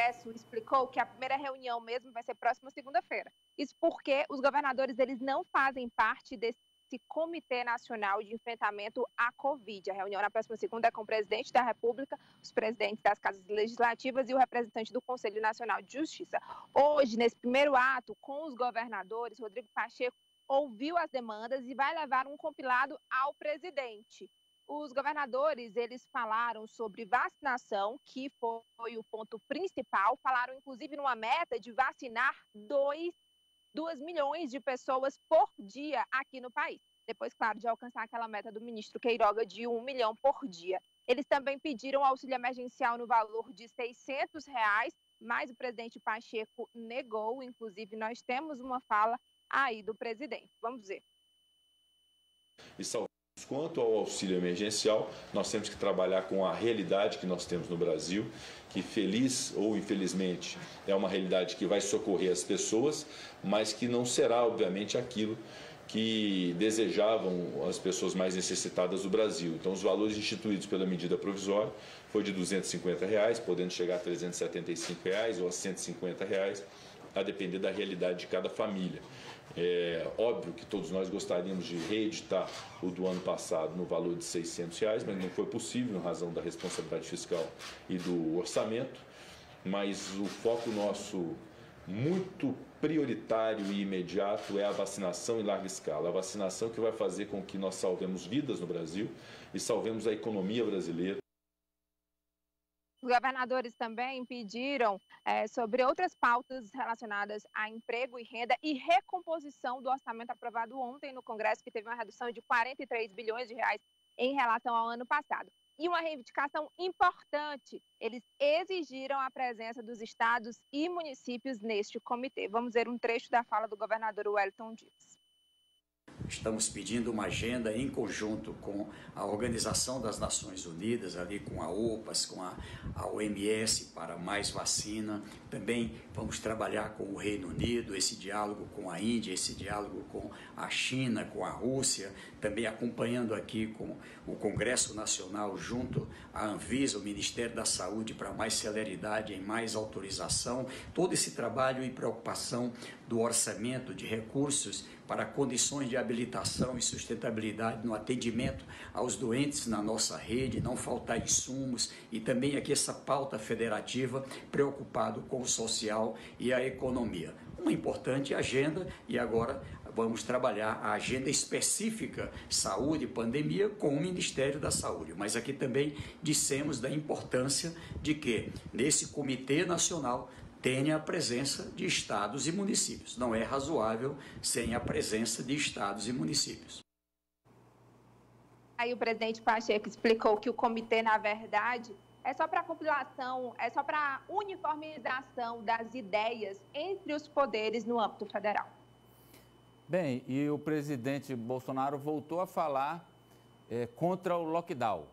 Congresso explicou que a primeira reunião mesmo vai ser próxima segunda-feira. Isso porque os governadores eles não fazem parte desse Comitê Nacional de Enfrentamento à Covid. A reunião na próxima segunda é com o presidente da República, os presidentes das casas legislativas e o representante do Conselho Nacional de Justiça. Hoje, nesse primeiro ato, com os governadores, Rodrigo Pacheco ouviu as demandas e vai levar um compilado ao presidente. Os governadores, eles falaram sobre vacinação, que foi o ponto principal, falaram inclusive numa meta de vacinar 2 milhões de pessoas por dia aqui no país. Depois, claro, de alcançar aquela meta do ministro Queiroga de 1 milhão por dia. Eles também pediram auxílio emergencial no valor de R$600, mas o presidente Pacheco negou. Inclusive, nós temos uma fala aí do presidente. Vamos ver. Quanto ao auxílio emergencial, nós temos que trabalhar com a realidade que nós temos no Brasil, que feliz ou infelizmente é uma realidade que vai socorrer as pessoas, mas que não será, obviamente, aquilo que desejavam as pessoas mais necessitadas do Brasil. Então, os valores instituídos pela medida provisória foi de R$250, podendo chegar a R$375 ou a R$150, a depender da realidade de cada família. É óbvio que todos nós gostaríamos de reeditar o do ano passado no valor de R$600, mas não foi possível em razão da responsabilidade fiscal e do orçamento. Mas o foco nosso muito prioritário e imediato é a vacinação em larga escala. A vacinação que vai fazer com que nós salvemos vidas no Brasil e salvemos a economia brasileira. Os governadores também pediram sobre outras pautas relacionadas a emprego e renda e recomposição do orçamento aprovado ontem no Congresso, que teve uma redução de 43 bilhões de reais em relação ao ano passado. E uma reivindicação importante, eles exigiram a presença dos estados e municípios neste comitê. Vamos ver um trecho da fala do governador Wellington Dias. Estamos pedindo uma agenda em conjunto com a Organização das Nações Unidas, ali com a OPAS, com a OMS para mais vacina. Também vamos trabalhar com o Reino Unido, esse diálogo com a Índia, esse diálogo com a China, com a Rússia, também acompanhando aqui com o Congresso Nacional junto à Anvisa, o Ministério da Saúde, para mais celeridade em mais autorização. Todo esse trabalho e preocupação do orçamento de recursos para condições de habilitação e sustentabilidade no atendimento aos doentes na nossa rede, não faltar insumos, e também aqui essa pauta federativa preocupado com o social e a economia. Uma importante agenda, e agora vamos trabalhar a agenda específica saúde e pandemia com o Ministério da Saúde. Mas aqui também dissemos da importância de que nesse Comitê Nacional tenha a presença de estados e municípios. Não é razoável sem a presença de estados e municípios. Aí o presidente Pacheco explicou que o comitê, na verdade, é só para compilação, é só para uniformização das ideias entre os poderes no âmbito federal. Bem, e o presidente Bolsonaro voltou a falar contra o lockdown.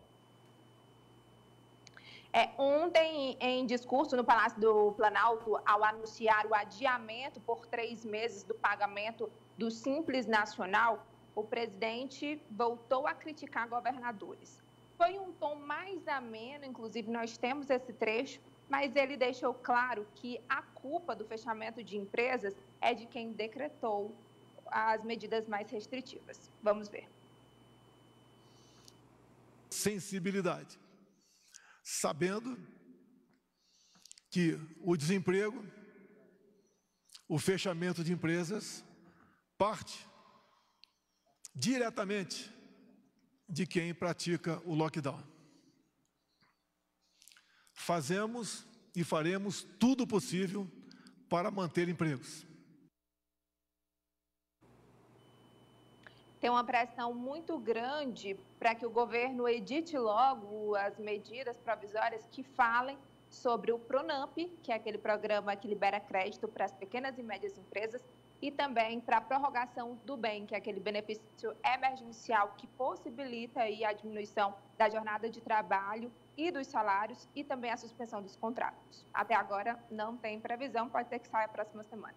Ontem, em discurso no Palácio do Planalto, ao anunciar o adiamento por 3 meses do pagamento do Simples Nacional, o presidente voltou a criticar governadores. Foi um tom mais ameno, inclusive nós temos esse trecho, mas ele deixou claro que a culpa do fechamento de empresas é de quem decretou as medidas mais restritivas. Vamos ver. Sensibilidade. Sabendo que o desemprego, o fechamento de empresas, parte diretamente de quem pratica o lockdown. Fazemos e faremos tudo possível para manter empregos. Tem uma pressão muito grande para que o governo edite logo as medidas provisórias que falem sobre o Pronamp, que é aquele programa que libera crédito para as pequenas e médias empresas, e também para a prorrogação do BEM, que é aquele benefício emergencial que possibilita aí a diminuição da jornada de trabalho e dos salários e também a suspensão dos contratos. Até agora não tem previsão, pode ser que saia a próxima semana.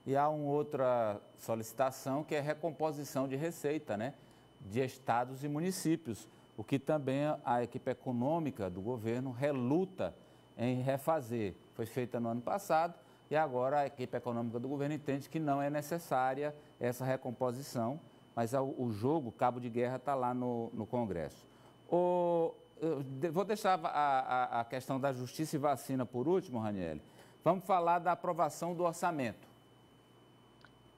E há uma outra solicitação que é recomposição de receita, né, de estados e municípios, o que também a equipe econômica do governo reluta em refazer. foi feita no ano passado e agora a equipe econômica do governo entende que não é necessária essa recomposição, mas o jogo, cabo de guerra, está lá no Congresso. Vou deixar a questão da justiça e vacina por último, Raniele. Vamos falar da aprovação do orçamento.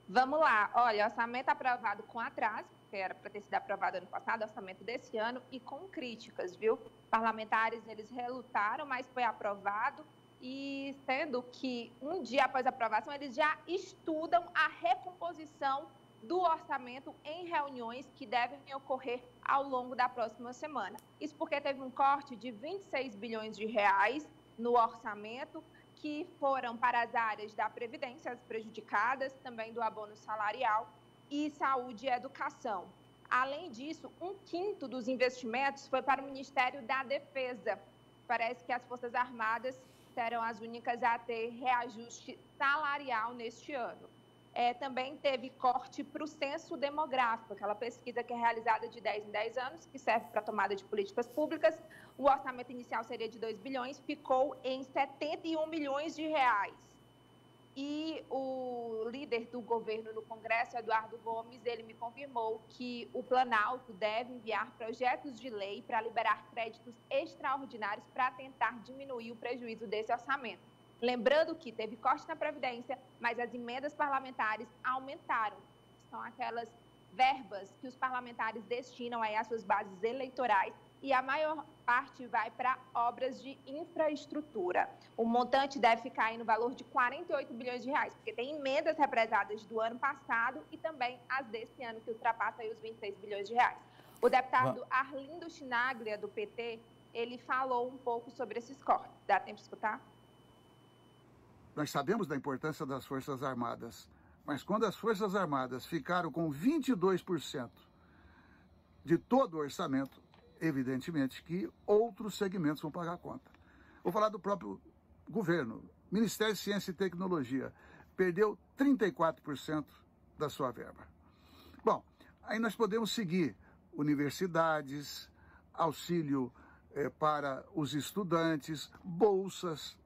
Vamos lá. Olha, orçamento aprovado com atraso, que era para ter sido aprovado ano passado, orçamento desse ano, e com críticas, viu? Parlamentares, eles relutaram, mas foi aprovado, e sendo que um dia após a aprovação, eles já estudam a recomposição do orçamento em reuniões que devem ocorrer ao longo da próxima semana. Isso porque teve um corte de 26 bilhões de reais no orçamento, que foram para as áreas da Previdência, as prejudicadas, também do abono salarial e saúde e educação. Além disso, 1/5 dos investimentos foi para o Ministério da Defesa. Parece que as Forças Armadas serão as únicas a ter reajuste salarial neste ano. Também teve corte para o censo demográfico, aquela pesquisa que é realizada de 10 em 10 anos, que serve para a tomada de políticas públicas. O orçamento inicial seria de 2 bilhões, ficou em 71 milhões de reais. E o líder do governo no Congresso, Eduardo Gomes, ele me confirmou que o Planalto deve enviar projetos de lei para liberar créditos extraordinários para tentar diminuir o prejuízo desse orçamento. Lembrando que teve corte na Previdência, mas as emendas parlamentares aumentaram. São aquelas verbas que os parlamentares destinam aí às suas bases eleitorais e a maior parte vai para obras de infraestrutura. O montante deve ficar aí no valor de 48 bilhões de reais, porque tem emendas represadas do ano passado e também as desse ano, que ultrapassam aí os 26 bilhões de reais. O deputado Arlindo Chinaglia, do PT, ele falou um pouco sobre esses cortes. Dá tempo de escutar? Nós sabemos da importância das Forças Armadas, mas quando as Forças Armadas ficaram com 22% de todo o orçamento, evidentemente que outros segmentos vão pagar a conta. Vou falar do próprio governo. Ministério de Ciência e Tecnologia perdeu 34% da sua verba. Bom, aí nós podemos seguir universidades, auxílio para os estudantes, bolsas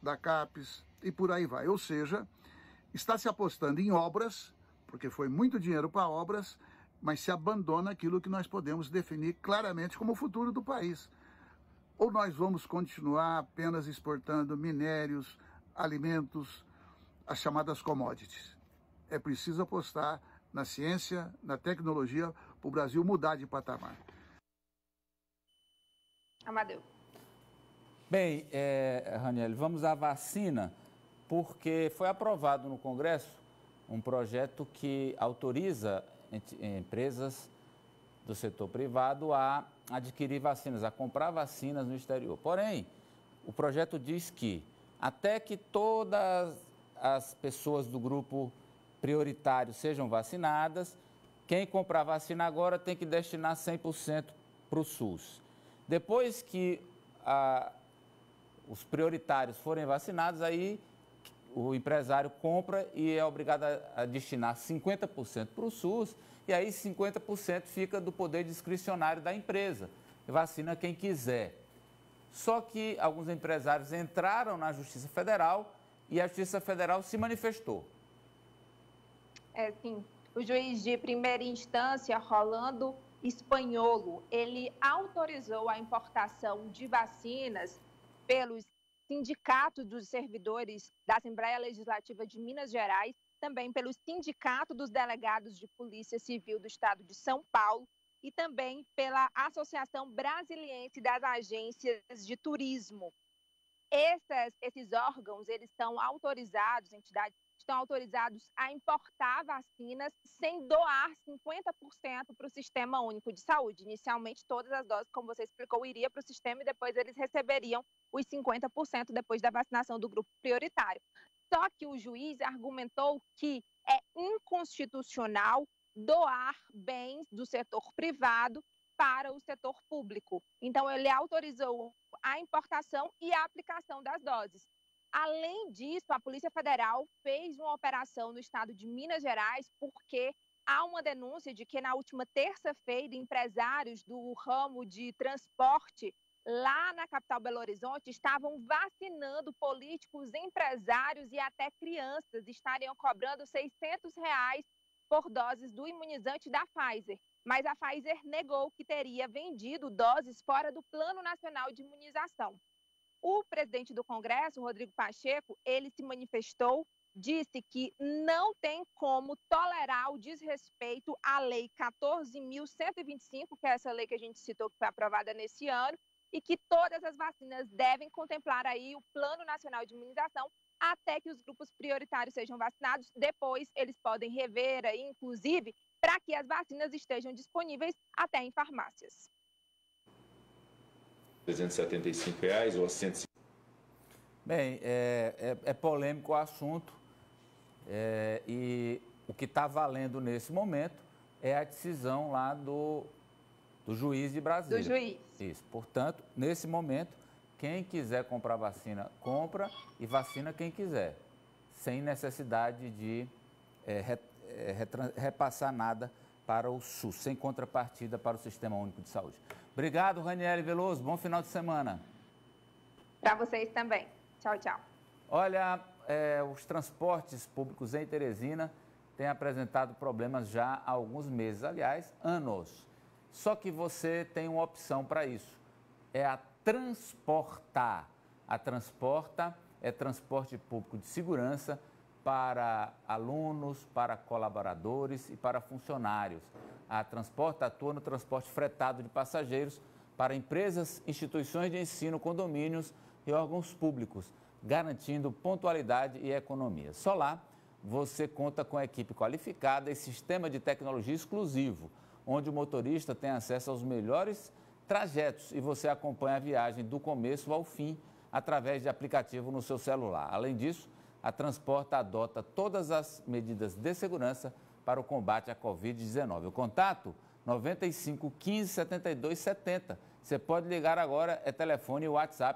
da CAPES, e por aí vai. Ou seja, está se apostando em obras, porque foi muito dinheiro para obras, mas se abandona aquilo que nós podemos definir claramente como o futuro do país. Ou nós vamos continuar apenas exportando minérios, alimentos, as chamadas commodities. É preciso apostar na ciência, na tecnologia, para o Brasil mudar de patamar. Amadeu. Bem, Raniele, vamos à vacina, porque foi aprovado no Congresso um projeto que autoriza empresas do setor privado a adquirir vacinas, a comprar vacinas no exterior. Porém, o projeto diz que até que todas as pessoas do grupo prioritário sejam vacinadas, quem comprar vacina agora tem que destinar 100% para o SUS. Depois que os prioritários forem vacinados, aí o empresário compra e é obrigado a destinar 50% para o SUS, e aí 50% fica do poder discricionário da empresa. Vacina quem quiser. Só que alguns empresários entraram na Justiça Federal e a Justiça Federal se manifestou. Sim. O juiz de primeira instância, Rolando Espanholo, ele autorizou a importação de vacinas pelos Sindicato dos Servidores da Assembleia Legislativa de Minas Gerais, também pelo Sindicato dos Delegados de Polícia Civil do Estado de São Paulo e também pela Associação Brasiliense das Agências de Turismo. Esses órgãos, eles estão autorizados, entidades estão autorizados a importar vacinas sem doar 50% para o Sistema Único de Saúde. Inicialmente, todas as doses, como você explicou, iriam para o sistema e depois eles receberiam os 50% depois da vacinação do grupo prioritário. Só que o juiz argumentou que é inconstitucional doar bens do setor privado para o setor público. Então, ele autorizou a importação e a aplicação das doses. Além disso, a Polícia Federal fez uma operação no estado de Minas Gerais porque há uma denúncia de que na última terça-feira empresários do ramo de transporte lá na capital Belo Horizonte, estavam vacinando políticos, empresários e até crianças. Estariam cobrando R$600 por doses do imunizante da Pfizer. Mas a Pfizer negou que teria vendido doses fora do Plano Nacional de Imunização. O presidente do Congresso, Rodrigo Pacheco, ele se manifestou, disse que não tem como tolerar o desrespeito à Lei 14.125, que é essa lei que a gente citou que foi aprovada nesse ano, e que todas as vacinas devem contemplar aí o Plano Nacional de Imunização até que os grupos prioritários sejam vacinados. Depois, eles podem rever aí, inclusive, para que as vacinas estejam disponíveis até em farmácias. R$375 ou a 150? Bem, é polêmico o assunto e o que está valendo nesse momento é a decisão lá do juiz de Brasília. Do juiz. Isso. Portanto, nesse momento, quem quiser comprar vacina, compra e vacina quem quiser, sem necessidade de repassar nada para o SUS, sem contrapartida para o Sistema Único de Saúde. Obrigado, Raniele Veloso. Bom final de semana. Para vocês também. Tchau, tchau. Olha, os transportes públicos em Teresina têm apresentado problemas já há alguns meses, aliás, anos. Só que você tem uma opção para isso, é a Transporta. A Transporta é transporte público de segurança para alunos, para colaboradores e para funcionários. A Transporta atua no transporte fretado de passageiros para empresas, instituições de ensino, condomínios e órgãos públicos, garantindo pontualidade e economia. Só lá você conta com equipe qualificada e sistema de tecnologia exclusivo, onde o motorista tem acesso aos melhores trajetos e você acompanha a viagem do começo ao fim através de aplicativo no seu celular. Além disso, a Transporta adota todas as medidas de segurança para o combate à Covid-19. O contato 95 15 72 70. Você pode ligar agora, é telefone e WhatsApp